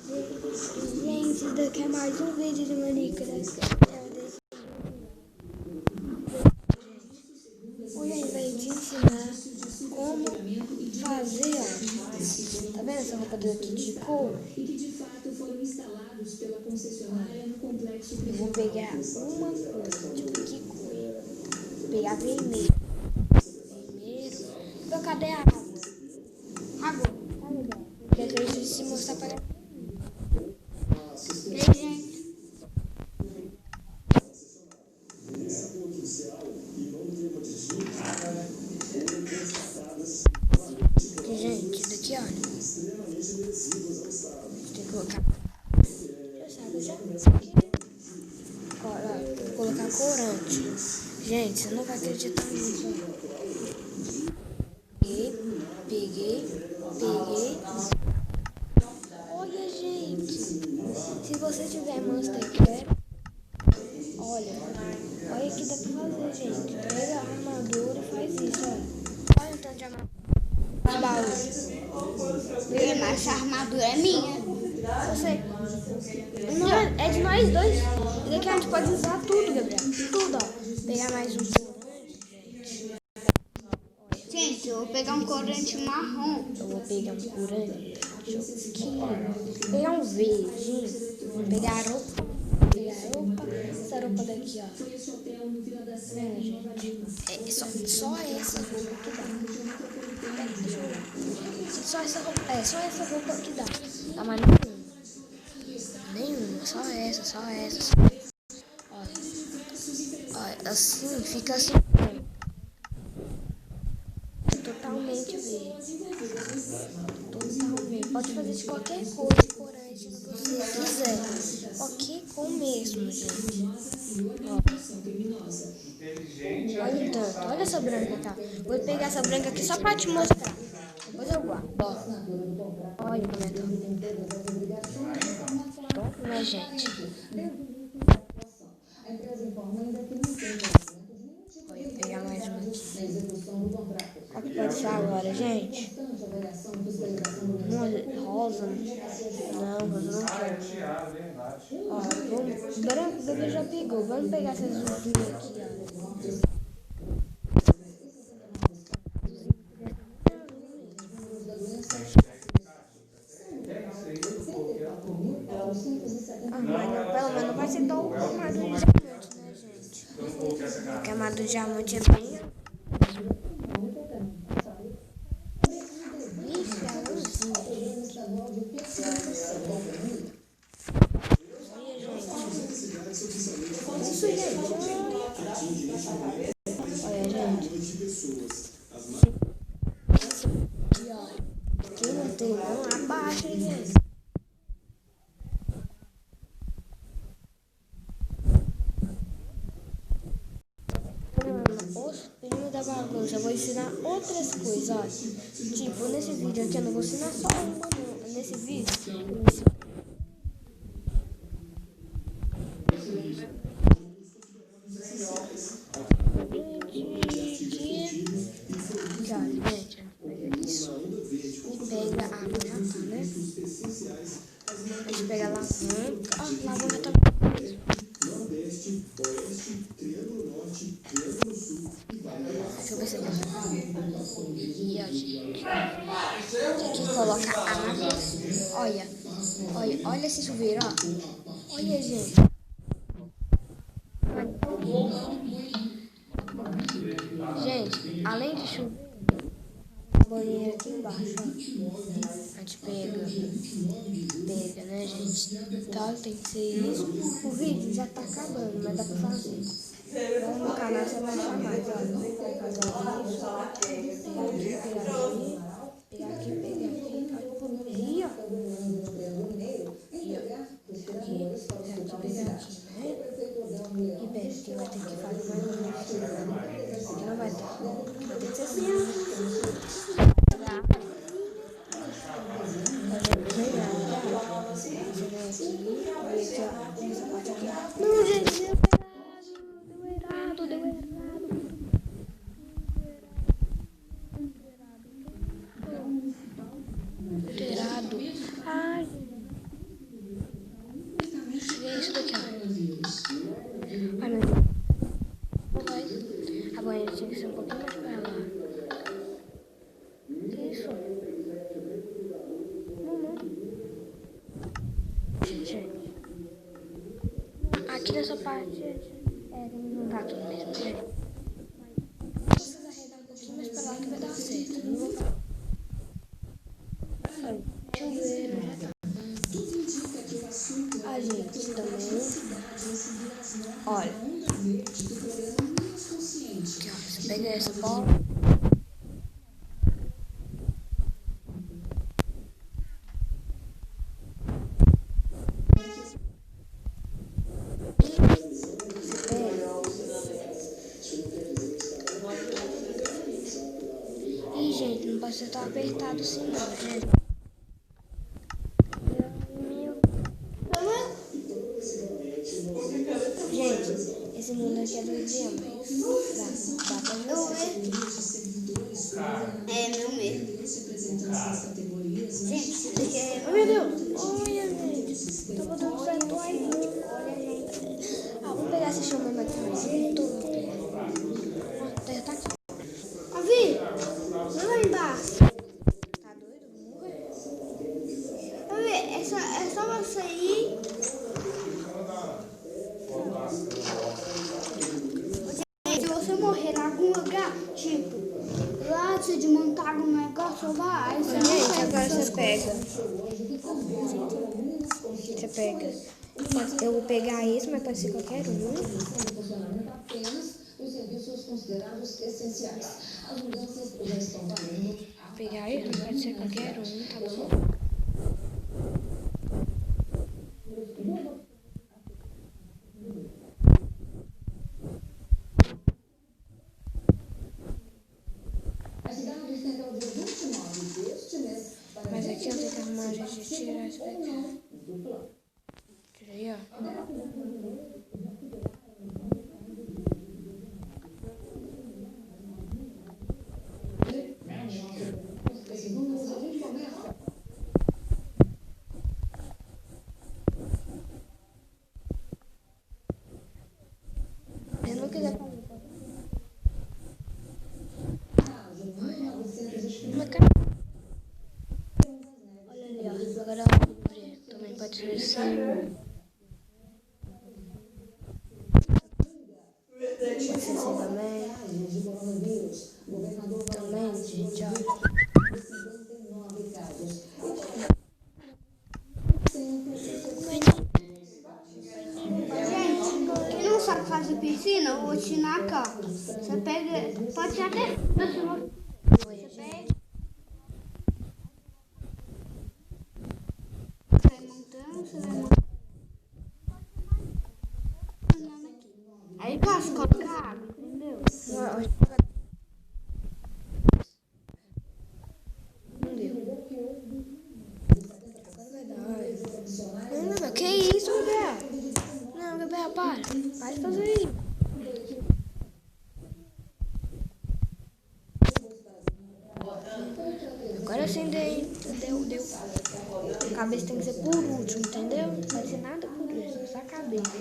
Gente, isso daqui é mais um vídeo de Minecraft. Hoje a gente vai te ensinar como fazer, ó. Tá vendo essa roupa daqui de couro? Eu vou pegar uma cor, tipo que cor? Vou pegar vermelho. Então cadê a água? Água, tá legal. Porque eu preciso se mostrar para... E aí, gente? Gente, daqui olha. Tem que colocar. Já sabe, já? Olha, vou colocar corante. Gente, você não vai acreditar nisso. Peguei. Olha, gente. Se você tiver Monster, olha que dá pra fazer, gente. Pega a armadura e faz isso, olha. Olha o tanto de armadura. Mas essa armadura é minha. Você. Não, é de nós dois. E daqui a gente pode usar tudo, Gabriel. Tudo, ó. Pegar mais um. Gente, eu vou pegar um corante marrom. Eu vou pegar um corante. Pegar um verdinho. Pegar a roupa. Essa roupa daqui, ó. É só essa roupa que dá. Deixa eu ver. Só essa roupa que dá. Dá mais nenhuma. Só essa. Olha, assim, fica assim. Totalmente verde. Totalmente. Pode fazer de qualquer cor de corante que você quiser. Qualquer cor mesmo, gente. Olha o tanto. Olha essa branca, tá? Vou pegar essa branca aqui só pra te mostrar. Depois eu guardo. Olha como é que bom, né, gente? Vou pegar mais uma aqui. Olha o que pode ser agora, gente. Rosa. Não, rosa não quero. Ó, branco, o bebê já pegou. Vamos pegar essas luzinhas aqui, ó. Mas pelo menos não vai ser tão queimado de diamante, né, gente? Queimado de diamante é bem... Vixe, é luzinha, gente. Isso, gente. Olha, gente. Aqui, ó. Aqui não tem não, abaixa, gente. Os primos da bagunça, eu vou ensinar outras coisas, ó. Tipo, nesse vídeo aqui eu não vou ensinar só uma, não. Nesse vídeo eu vou ensinar. Gente, pega isso. E pega a água já tá, né? A gente pega a alavanca. Ó, a alavanca tá. Deixa eu ver se eu consigo. Aqui, ó, gente. Aqui coloca água. Olha esse chuveiro, ó. Olha, gente. Gente, além de chover, banheiro aqui embaixo, ó. A gente pega, né, gente? Então tem que ser isso. O vídeo já tá acabando, mas dá pra fazer. Então no canal você vai achar mais, ó. Fazer isso, ó. Pegar aqui. Aí, ó. Pegar aqui, né? E pera, que vai ter que fazer mais um vídeo. Aqui não vai dar. Vai ter que ser assim, ó. Não, gente, deu errado. dessa parte tem que juntar tudo mesmo, gente. Mas precisa arredar um pouquinho mais pra lá que vai dar certo. Não vou falar. Chuveiro já tá. A gente também. Olha. Aqui, ó. Você pega essa bola. Ih, gente, não pode ser tão apertado assim não, gente. Gente, esse mundo aqui é doidinho, mas dá pra ver. É meu mesmo. Gente, isso aqui é... Oh, meu Deus! Olha, gente! Tá botando certo aí. Olha, gente. Ah, vamos pegar esse chão mesmo aqui, mas ó, tá aqui. Ó, Vi, vai lá embaixo. Tá doido? Vou morrer. Ó, Vi, é só você ir. Se você morrer em algum lugar, tipo, lá você desmontar algum negócio lá, aí você não Gente, vai agora essas você pega. Você pega. Eu vou pegar esse, mas pode ser qualquer um. Vou pegar esse, mas pode ser qualquer um, tá bom? Mas aqui eu tenho que arrumar um jeito de tirar isso daqui. Tira aí, ó. Eu não quiser fazer. Olha ali, ó. Agora eu vou abrir. Também pode ser assim. Pode ser assim também. Também, gente, olha. Quem não sabe fazer piscina, eu vou te ensinar aqui, ó. Você pega, pode ser até... Você pega... Você vai montando, você vai montando aqui. Aí passa, coloca água, entendeu? Não deu. Não, Gabriel, que isso, Gabriel? Não, Gabriel, para. Para de fazer isso. Agora sim deu. A cabeça tem que ser por último, entendeu? Não pode ser nada por último, só a cabeça.